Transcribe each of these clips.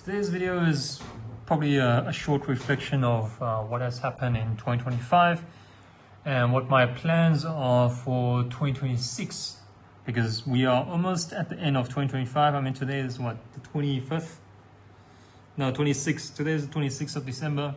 Today's video is probably a short reflection of what has happened in 2025 and what my plans are for 2026, because we are almost at the end of 2025. I mean, today is what, the 25th? No, 26th. Today is the 26th of December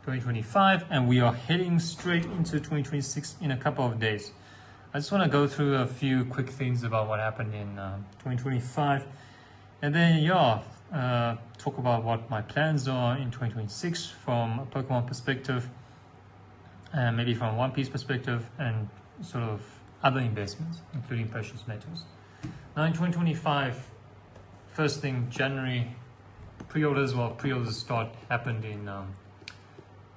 2025, and we are heading straight into 2026 in a couple of days. I just want to go through a few quick things about what happened in 2025, and then talk about what my plans are in 2026 from a Pokemon perspective, and maybe from a One Piece perspective, and sort of other investments, including precious metals. Now in 2025, first thing, January, pre-orders happened in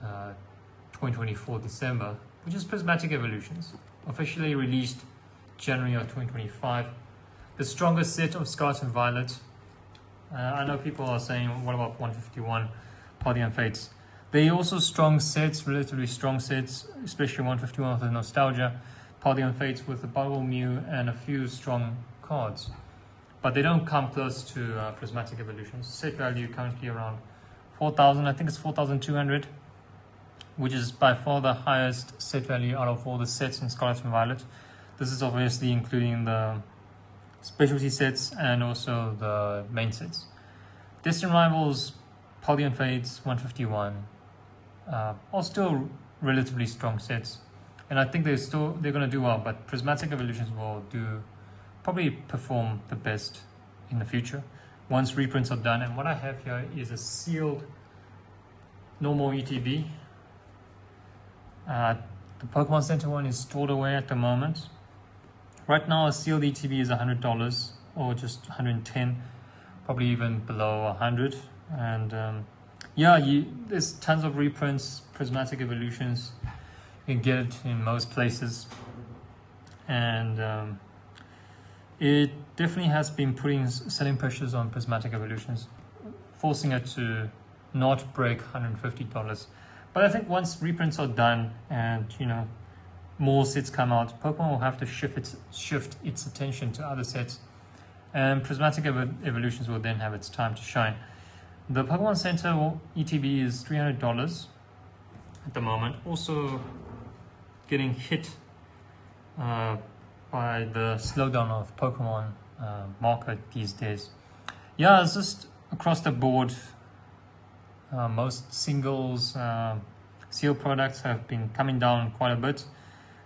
2024 December, which is Prismatic Evolutions, officially released January of 2025. The strongest set of Scarlet and Violet. I know people are saying, what about 151 Paldean Fates? They also strong sets, relatively strong sets, especially 151 with the Nostalgia, Paldean Fates with the Bubble Mew and a few strong cards. But they don't come close to Prismatic Evolutions. Set value currently around 4,000, I think it's 4,200, which is by far the highest set value out of all the sets in Scarlet and Violet. This is obviously including the specialty sets and also the main sets. Distant Rivals, Paldean Fates, 151 are still relatively strong sets, and I think they're going to do well, but Prismatic Evolutions will probably perform the best in the future once reprints are done. And what I have here is a sealed normal ETB. The Pokemon Center one is stored away at the moment. Right now, a sealed ETB is $100 or just 110, probably even below 100. And there's tons of reprints, Prismatic Evolutions. You can get it in most places, and it definitely has been putting selling pressures on Prismatic Evolutions, forcing it to not break $150. But I think once reprints are done and more sets come out, Pokemon will have to shift its attention to other sets, and Prismatic Evolutions will then have its time to shine. The Pokemon Center ETB is $300 at the moment, also getting hit by the slowdown of Pokemon market these days. Yeah, it's just across the board. Most singles, seal products have been coming down quite a bit.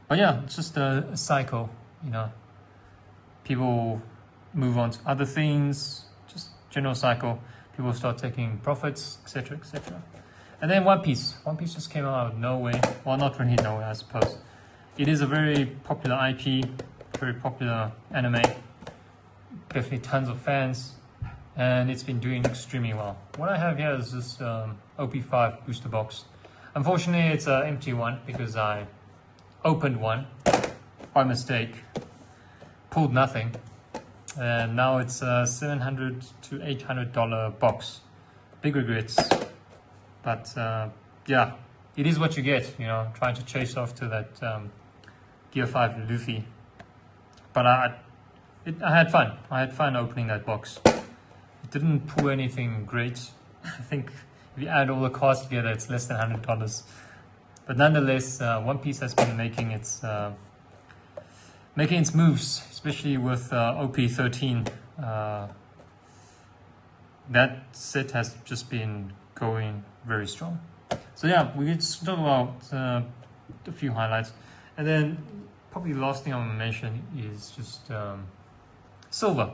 But yeah, it's just a cycle, People move on to other things, just general cycle. People start taking profits, etc., etc. And then One Piece. One Piece just came out of nowhere. Well, not really nowhere, I suppose. It is a very popular IP, very popular anime. Definitely tons of fans, and it's been doing extremely well. What I have here is this OP5 booster box. Unfortunately, it's an empty one because I opened one by mistake, pulled nothing, and now it's a $700 to $800 box. Big regrets, but yeah, it is what you get, trying to chase off to that Gear 5 Luffy. But I had fun. I had fun opening that box. It didn't pull anything great. I think if you add all the cards together, it's less than $100. But nonetheless, One Piece has been making its moves, especially with OP13. That set has just been going very strong. So yeah, we just talk about a few highlights, and then probably the last thing I'm going to mention is just silver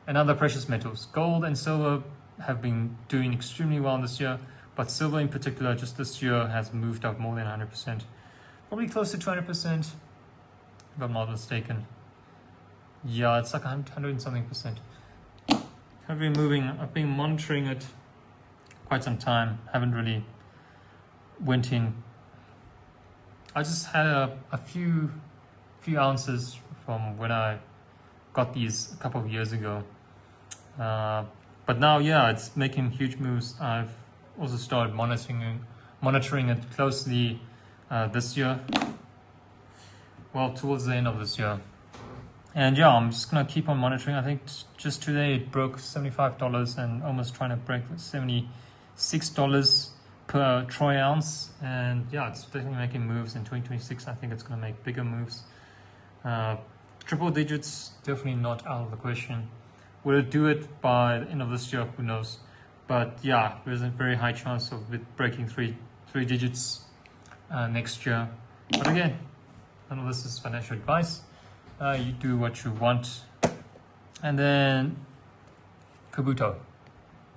and other precious metals. Gold and silver have been doing extremely well this year, but silver in particular, just this year, has moved up more than 100%, probably close to 200%, if I'm not mistaken. Yeah, it's like 100 and something percent. I've been monitoring it quite some time. Haven't really went in. I just had a few ounces from when I got these a couple of years ago. But now, yeah, it's making huge moves. I've also started monitoring it closely this year. Well, towards the end of this year. And yeah, I'm just gonna keep on monitoring. I think just today it broke $75 and almost trying to break $76 per troy ounce. And yeah, it's definitely making moves in 2026. I think it's gonna make bigger moves. Triple digits, definitely not out of the question. Will it do it by the end of this year? Who knows? But yeah, there's a very high chance of it breaking three digits next year. But again, none of this is financial advice. You do what you want. And then Kabuto,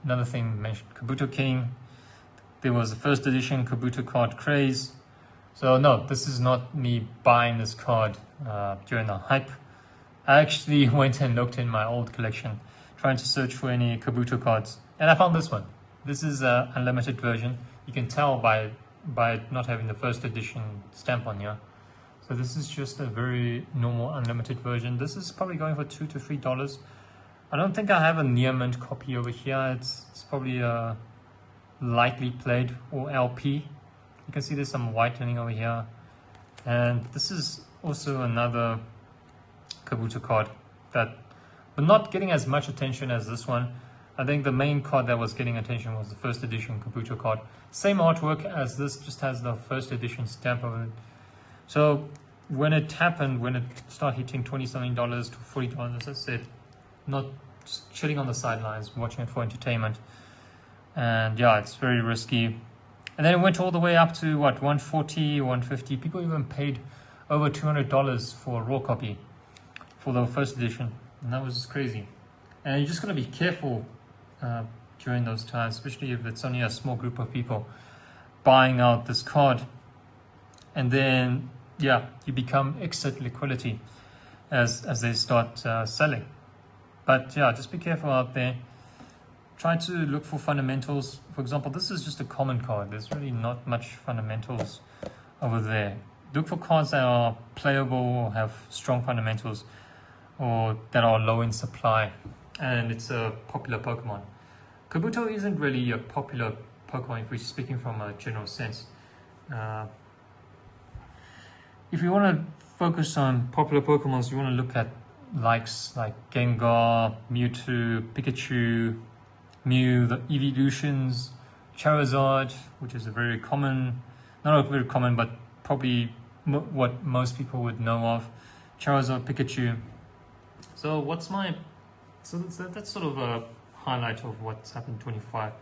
another thing mentioned, Kabuto King. There was the first edition Kabuto card craze. So no, this is not me buying this card during the hype. I actually went and looked in my old collection, trying to search for any Kabuto cards, and I found this one. This is an unlimited version. You can tell by it not having the first edition stamp on here. So this is just a very normal unlimited version. This is probably going for $2 to $3. I don't think I have a near mint copy over here. It's probably a lightly played or LP. You can see there's some whitening over here. And this is also another Kabuto card that but not getting as much attention as this one. I think the main card that was getting attention was the first edition Kabuto card. Same artwork as this, just has the first edition stamp of it. So when it happened, when it started hitting $20-something to $40, as I said, not just chilling on the sidelines, watching it for entertainment. And yeah, it's very risky. And then it went all the way up to what, 140, 150. People even paid over $200 for a raw copy for the first edition. And that was just crazy. And you're just going to be careful during those times, especially if it's only a small group of people buying out this card. And then, yeah, you become exit liquidity as they start selling. But yeah, just be careful out there. Try to look for fundamentals. For example, this is just a common card. There's really not much fundamentals over there. Look for cards that are playable or have strong fundamentals or that are low in supply. And it's a popular Pokemon. Kabuto isn't really a popular Pokemon if we're speaking from a general sense. If you want to focus on popular Pokemons, you want to look at likes like Gengar, Mewtwo, Pikachu, Mew, the evolutions, Charizard, which is a very common, not very common, but probably what most people would know of. Charizard, Pikachu. So that's sort of a highlight of what's happened in 25.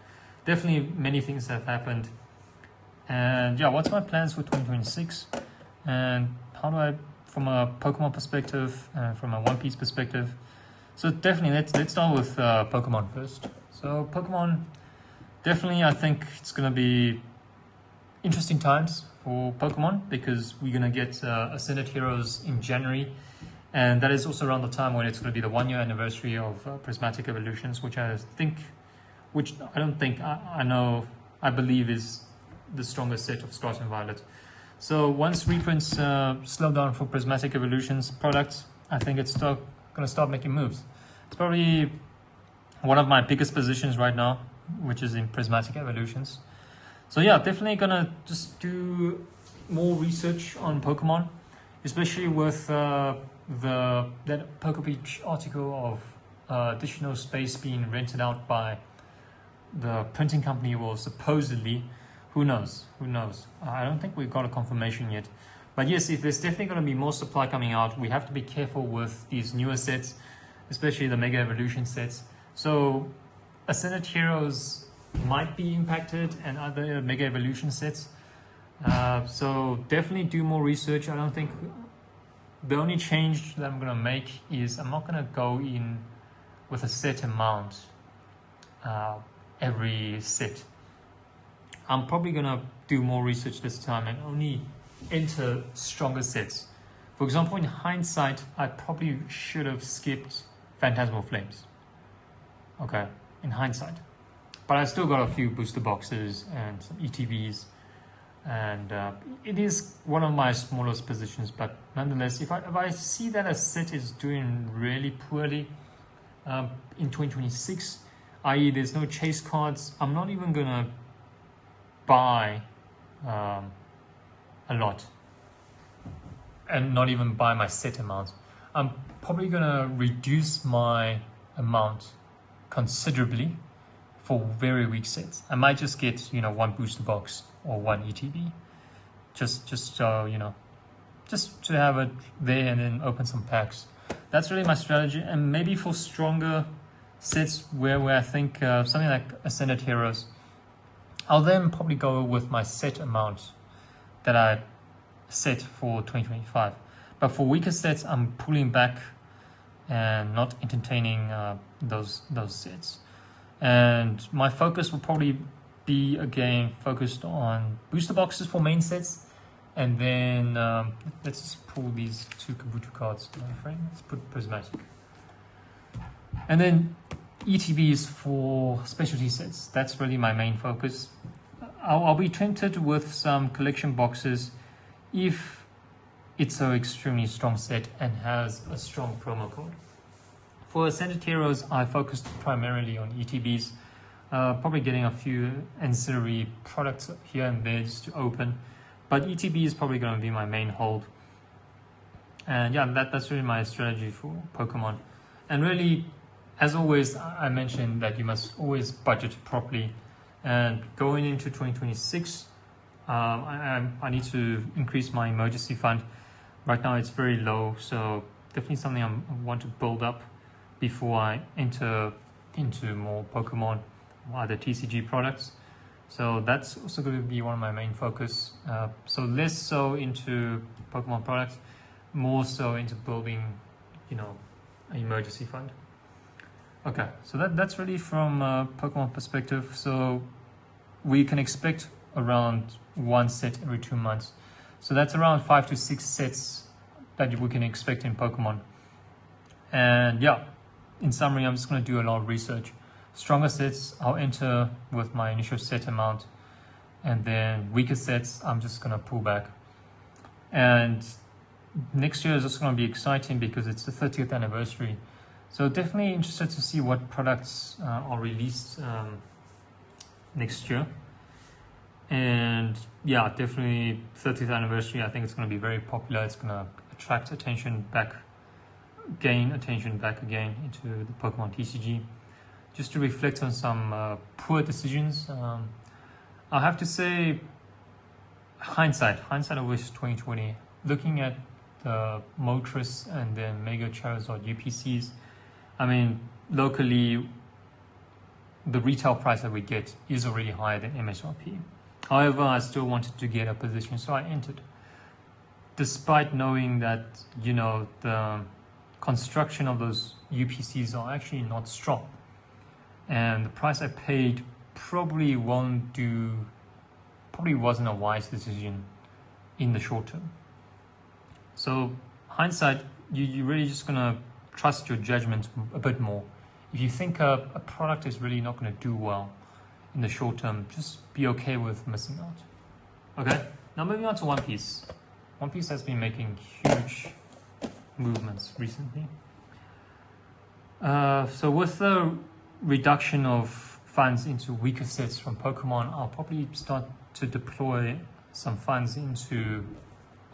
Definitely many things have happened. And yeah, what's my plans for 2026? And how do I, from a Pokemon perspective, from a One Piece perspective? So definitely, let's start with Pokemon first. So Pokemon, definitely I think it's going to be interesting times for Pokemon because we're going to get Ascended Heroes in January. And that is also around the time when it's going to be the 1 year anniversary of Prismatic Evolutions, I believe is the strongest set of Scarlet and Violet. So once reprints slow down for Prismatic Evolutions products, I think it's going to start making moves. It's probably one of my biggest positions right now, which is in Prismatic Evolutions. So yeah, definitely going to just do more research on Pokemon, especially with that PokeBeach article of additional space being rented out by the printing company, or supposedly. Who knows? I don't think we've got a confirmation yet. But yes, if there's definitely going to be more supply coming out, we have to be careful with these newer sets, especially the Mega Evolution sets. So Ascended Heroes might be impacted and other Mega Evolution sets. So definitely do more research. I don't think the only change that I'm going to make is I'm not going to go in with a set amount every set. I'm probably going to do more research this time and only enter stronger sets. For example, in hindsight, I probably should have skipped Phantasmal Flames. Okay, in hindsight. But I still got a few booster boxes and some ETBs. And it is one of my smallest positions. But nonetheless, if I see that a set is doing really poorly in 2026, i.e. there's no chase cards, I'm not even going to buy a lot and not even buy my set amount. I'm probably gonna reduce my amount considerably for very weak sets. I might just get, you know, one booster box or one ETB, just just to have it there and then open some packs. That's really my strategy. And maybe for stronger sets where I think something like Ascended Heroes, I'll then probably go with my set amount that I set for 2025. But for weaker sets, I'm pulling back and not entertaining those sets. And my focus will probably be again focused on booster boxes for main sets. And then let's just pull these two Kabuto cards to my frame. Let's put Prismatic. And then ETBs for specialty sets. That's really my main focus. I'll be tempted with some collection boxes if it's an extremely strong set and has a strong promo code. For Ascended Heroes, I focused primarily on ETBs, probably getting a few ancillary products here and there just to open. But ETB is probably going to be my main hold. And yeah, that's really my strategy for Pokemon. And really, as always, I mentioned that you must always budget properly. And going into 2026, I need to increase my emergency fund. Right now it's very low, so definitely something I want to build up before I enter into more Pokemon or other TCG products. So that's also going to be one of my main focus. So less so into Pokemon products, more so into building, you know, an emergency fund. Okay, so that's really from a Pokemon perspective. So we can expect around one set every 2 months. So that's around 5 to 6 sets that we can expect in Pokemon. And yeah, in summary, I'm just going to do a lot of research. Stronger sets, I'll enter with my initial set amount. And then weaker sets, I'm just going to pull back. And next year is also going to be exciting because it's the 30th anniversary. So definitely interested to see what products are released next year. And yeah, definitely 30th anniversary. I think it's going to be very popular. It's going to attract attention back, gain attention back again into the Pokemon TCG. Just to reflect on some poor decisions. I have to say, hindsight of which 2020. Looking at the Moltres and then Mega Charizard UPCs, I mean, locally, the retail price that we get is already higher than MSRP. However, I still wanted to get a position, so I entered. Despite knowing that, you know, the construction of those UPCs are actually not strong. And the price I paid probably wasn't a wise decision in the short term. So hindsight, you're really just gonna trust your judgment a bit more. If you think a product is really not gonna do well in the short term, just be okay with missing out. Okay, now moving on to One Piece. One Piece has been making huge movements recently. So with the reduction of funds into weaker sets from Pokemon, I'll probably start to deploy some funds into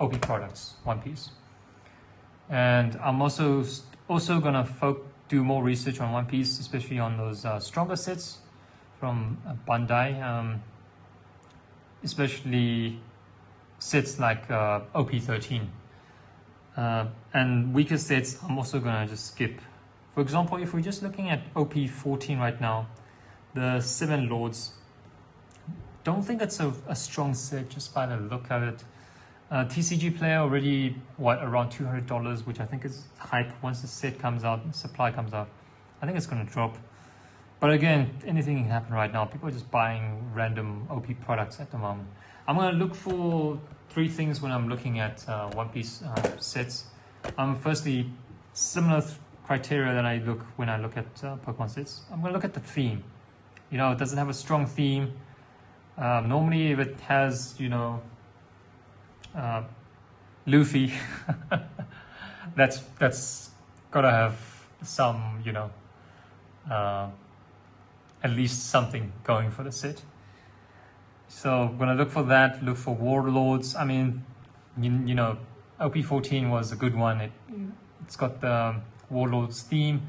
OP products, One Piece. And I'm also gonna do more research on One Piece, especially on those stronger sets from Bandai, especially sets like OP13. And weaker sets, I'm also gonna just skip. For example, if we're just looking at OP14 right now, the 7 Lords, don't think it's a strong set just by the look of it. TCG player already, around $200, which I think is hype. Once the set comes out, supply comes out, I think it's going to drop. But again, anything can happen right now. People are just buying random OP products at the moment. I'm going to look for 3 things when I'm looking at One Piece sets. Firstly, similar criteria that I look when I look at Pokemon sets. I'm going to look at the theme. You know, does it have a strong theme? Normally, if it has, you know, Luffy, that's gotta have some, you know, at least something going for the set. So I'm gonna look for that. Look for Warlords. I mean, you know, OP14 was a good one. It's got the Warlord's theme,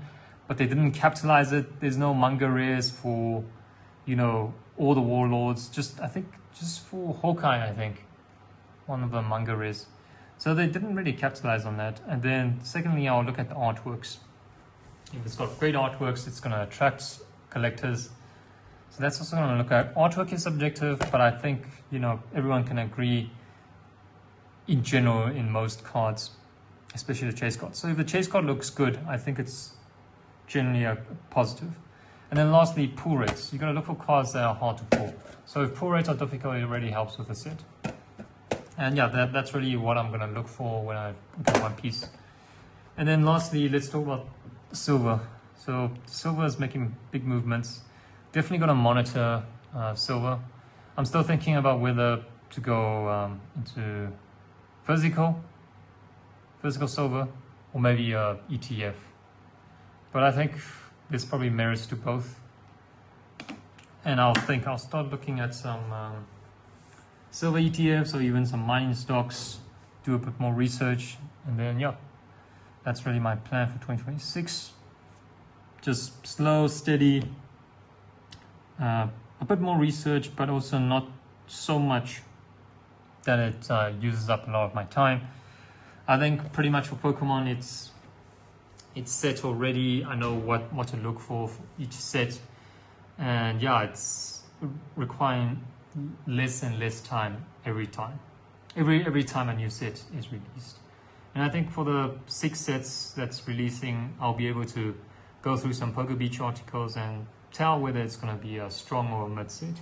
but they didn't capitalize it. There's no manga rares for, you know, all the Warlords. I think just for Hawkeye, I think. One of the manga rares. So they didn't really capitalize on that. And then secondly, I'll look at the artworks. If it's got great artworks, it's going to attract collectors. So that's also going to look at. Artwork is subjective, but I think, you know, everyone can agree in general in most cards, especially the chase card. So if the chase card looks good, I think it's generally a positive. And then lastly, pull rates. You've got to look for cards that are hard to pull. So if pull rates are difficult, it really helps with the set. And yeah, that's really what I'm going to look for when I get one piece. And then lastly, let's talk about silver. So silver is making big movements. Definitely going to monitor silver. I'm still thinking about whether to go into physical silver, or maybe ETF. But I think there's probably merits to both. And I'll start looking at some silver ETFs or even some mining stocks, do a bit more research, and then yeah, that's really my plan for 2026. Just slow, steady, a bit more research, but also not so much that it uses up a lot of my time. I think pretty much for Pokemon, it's set already. I know what to look for each set, and yeah, it's requiring less and less time every time. Every time a new set is released. And I think for the 6 sets that's releasing, I'll be able to go through some Poke Beach articles and tell whether it's going to be a strong or a mid set.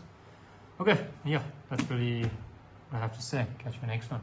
Okay, yeah, that's really what I have to say. Catch you next one.